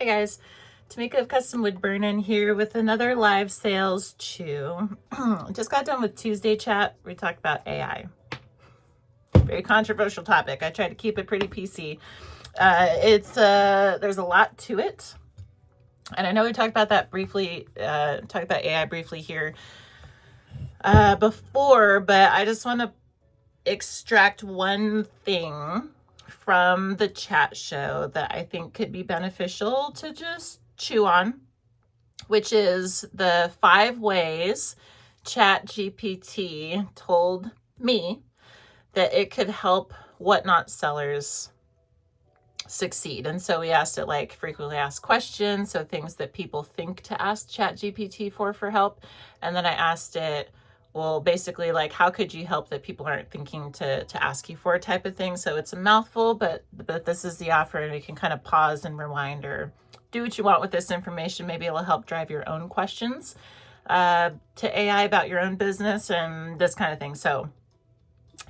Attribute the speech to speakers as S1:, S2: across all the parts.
S1: Hey guys, Tamika of Custom Wood Burnin here with another live sales chew. Just got done with Tuesday chat. We talked about AI. Very controversial topic. I try to keep it pretty PC. There's a lot to it. And I know we talked about that briefly, talked about AI briefly here before, but I just want to extract one thing from the chat show that I think could be beneficial to just chew on, which is the 5 ways ChatGPT told me that it could help whatnot sellers succeed. And so we asked it like frequently asked questions, so things that people think to ask ChatGPT for help. And then I asked it, well, basically like, how could you help that people aren't thinking to ask you for type of thing. So it's a mouthful, but this is the offer, and you can kind of pause and rewind or do what you want with this information. Maybe it'll help drive your own questions to AI about your own business and this kind of thing. So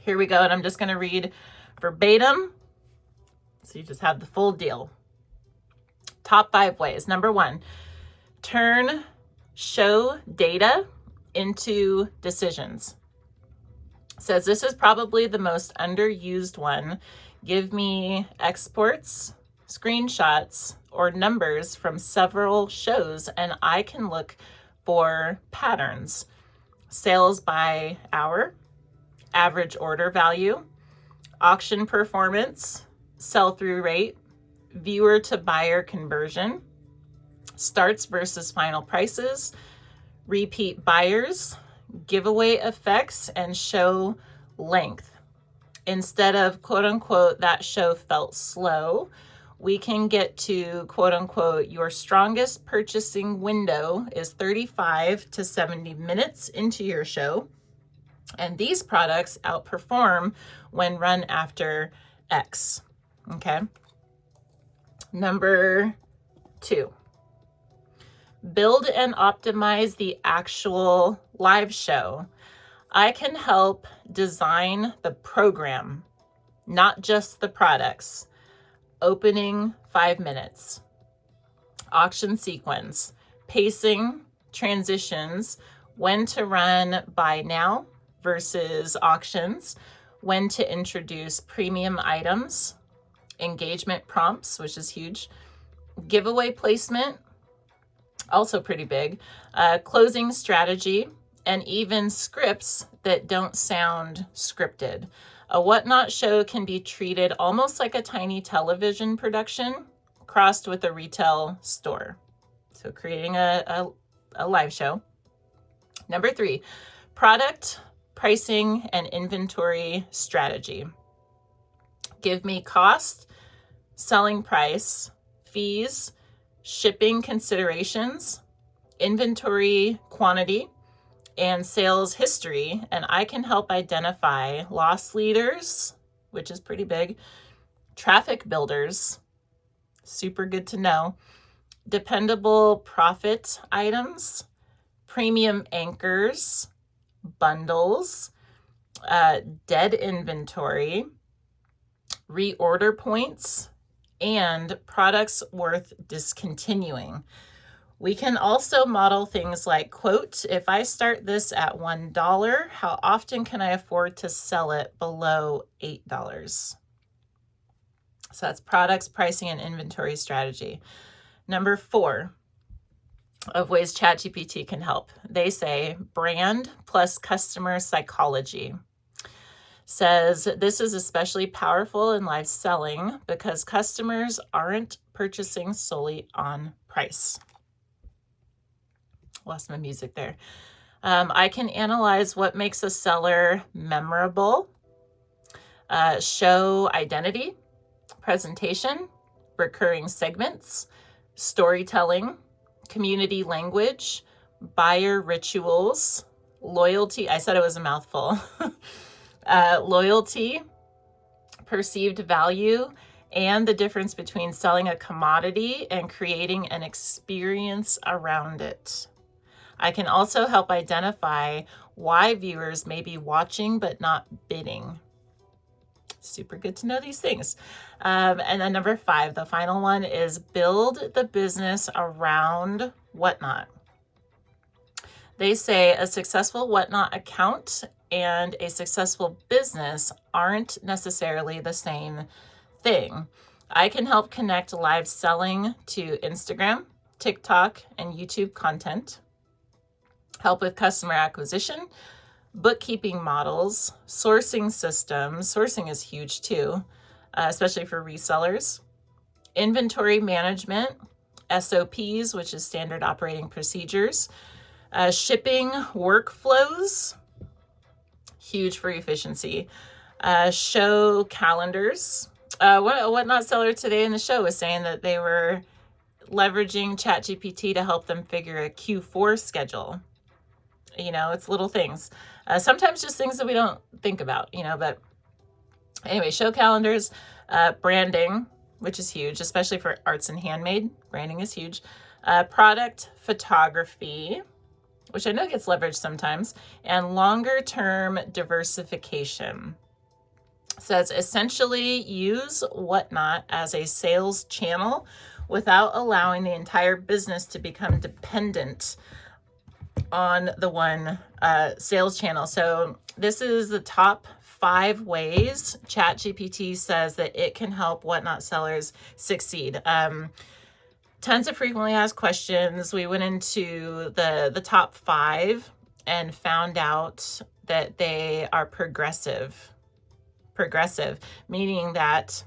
S1: here we go. And I'm just going to read verbatim, so you just have the full deal. Top 5 ways. Number 1, turn show data into decisions. Says this is probably the most underused one. Give me exports, screenshots, or numbers from several shows, and I can look for patterns. Sales by hour, average order value, auction performance, sell-through rate, viewer to buyer conversion, starts versus final prices, repeat buyers, giveaway effects, and show length. Instead of quote unquote, that show felt slow, we can get to quote unquote, your strongest purchasing window is 35 to 70 minutes into your show. And these products outperform when run after X. Okay. Number 2. Build and optimize the actual live show. I can help design the program, not just the products. Opening 5 minutes. Auction sequence. Pacing, transitions, when to run buy now versus auctions, when to introduce premium items, engagement prompts, which is huge, giveaway placement, also pretty big, closing strategy, and even scripts that don't sound scripted. A whatnot show can be treated almost like a tiny television production crossed with a retail store. So creating a live show. Number 3, product, pricing, and inventory strategy. Give me cost, selling price, fees, shipping considerations, inventory quantity, and sales history, and I can help identify loss leaders, which is pretty big, traffic builders, super good to know, dependable profit items, premium anchors, bundles, dead inventory, reorder points, and products worth discontinuing. We can also model things like, quote, if I start this at $1, how often can I afford to sell it below $8? So that's products, pricing, and inventory strategy. Number 4 of ways ChatGPT can help. They say brand plus customer psychology. Says this is especially powerful in live selling because customers aren't purchasing solely on price. Lost my music there. I can analyze what makes a seller memorable, show identity, presentation, recurring segments, storytelling, community language, buyer rituals, loyalty. I said it was a mouthful. Loyalty, perceived value, and the difference between selling a commodity and creating an experience around it. I can also help identify why viewers may be watching but not bidding. Super good to know these things. And then number 5, the final one, is build the business around Whatnot. They say a successful Whatnot account and a successful business aren't necessarily the same thing. I can help connect live selling to Instagram, TikTok, and YouTube content, help with customer acquisition, bookkeeping models, sourcing systems. Sourcing is huge too, especially for resellers, inventory management, SOPs, which is standard operating procedures, shipping workflows, huge for efficiency, show calendars. A Whatnot seller today in the show was saying that they were leveraging ChatGPT to help them figure a Q4 schedule. It's little things. Sometimes just things that we don't think about, but anyway, show calendars, branding, which is huge, especially for arts and handmade. Branding is huge. Product photography, which I know gets leveraged sometimes, and longer term diversification. Says essentially use Whatnot as a sales channel without allowing the entire business to become dependent on the one sales channel. So this is the top 5 ways ChatGPT says that it can help Whatnot sellers succeed. Tons of frequently asked questions. We went into the top 5 and found out that they are progressive, meaning that,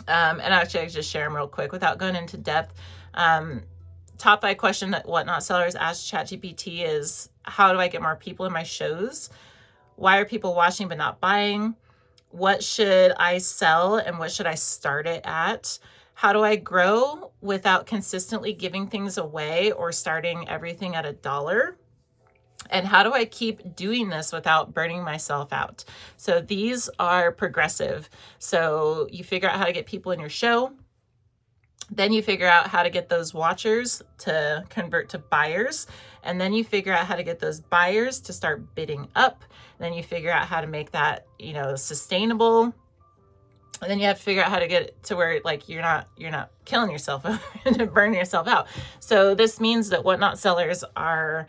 S1: and actually I just share them real quick without going into depth. Top 5 question that Whatnot sellers ask ChatGPT is, how do I get more people in my shows? Why are people watching but not buying? What should I sell and what should I start it at? How do I grow without consistently giving things away or starting everything at $1? And how do I keep doing this without burning myself out? So these are progressive. So you figure out how to get people in your show. Then you figure out how to get those watchers to convert to buyers. And then you figure out how to get those buyers to start bidding up. And then you figure out how to make that, sustainable. And then you have to figure out how to get it to where you're not killing yourself and burning yourself out. So this means that Whatnot sellers are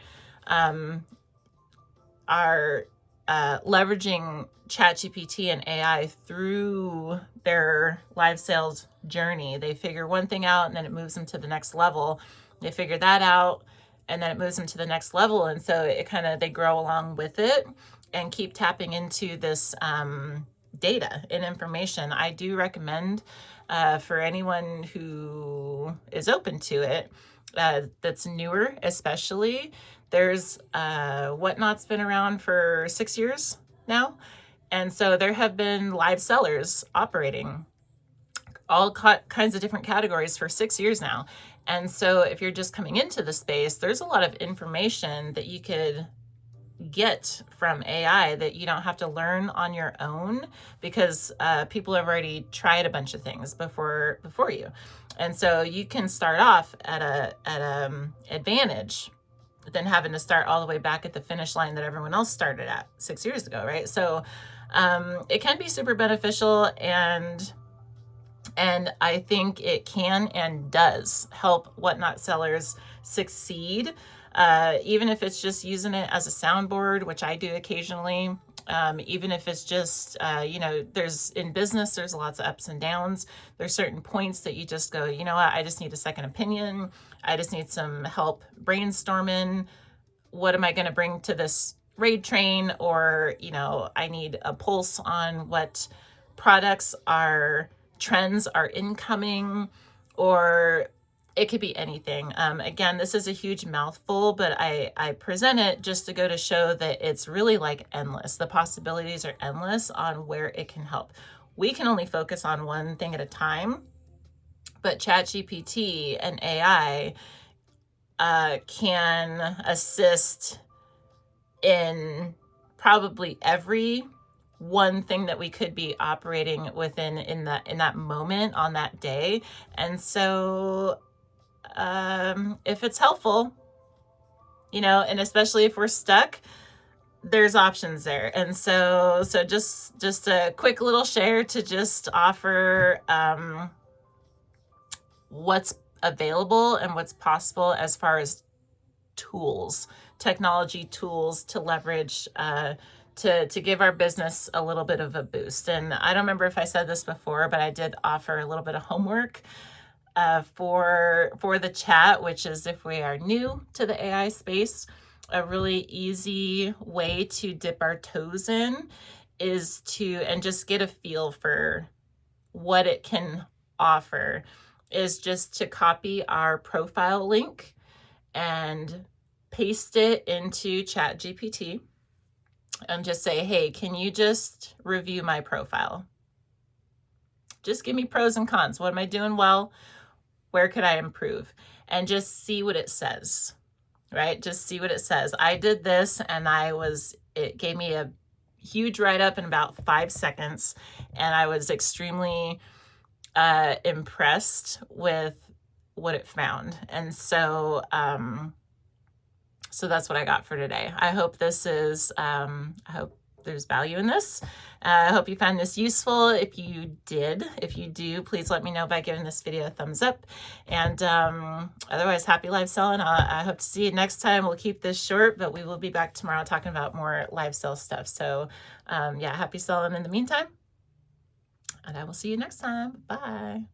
S1: leveraging ChatGPT and AI through their live sales journey. They figure one thing out and then it moves them to the next level. They figure that out and then it moves them to the next level. And so they grow along with it and keep tapping into this data and information. I do recommend for anyone who is open to it, that's newer especially. There's Whatnot's been around for 6 years now. And so there have been live sellers operating all kinds of different categories for 6 years now. And so if you're just coming into the space, there's a lot of information that you could get from AI that you don't have to learn on your own, because people have already tried a bunch of things before you. And so you can start off at a advantage than having to start all the way back at the finish line that everyone else started at 6 years ago, right? So it can be super beneficial, and I think it can and does help Whatnot sellers succeed, even if it's just using it as a soundboard, which I do occasionally. Even if it's just, in business, there's lots of ups and downs. There's certain points that you just go, you know what, I just need a second opinion. I just need some help brainstorming. What am I going to bring to this raid train? Or, I need a pulse on what trends are incoming, or it could be anything. Again, this is a huge mouthful, but I present it just to go to show that it's really endless. The possibilities are endless on where it can help. We can only focus on one thing at a time, but ChatGPT and AI can assist in probably every one thing that we could be operating within in that moment on that day. And so if it's helpful, and especially if we're stuck, there's options there. And so just a quick little share to just offer what's available and what's possible as far as tools, technology tools to leverage to give our business a little bit of a boost. And I don't remember if I said this before, but I did offer a little bit of homework for the chat, which is, if we are new to the AI space, a really easy way to dip our toes in is to, and just get a feel for what it can offer, is just to copy our profile link and paste it into ChatGPT and just say, hey, can you just review my profile? Just give me pros and cons. What am I doing well? Where could I improve? And just see what it says, right? Just see what it says. I did this and it gave me a huge write-up in about 5 seconds. And I was extremely impressed with what it found. And so, so that's what I got for today. I hope this is, I hope there's value in this. I hope you found this useful. If you do, please let me know by giving this video a thumbs up. And otherwise, happy live selling. I hope to see you next time. We'll keep this short, but we will be back tomorrow talking about more live sale stuff. So yeah, happy selling in the meantime. And I will see you next time. Bye.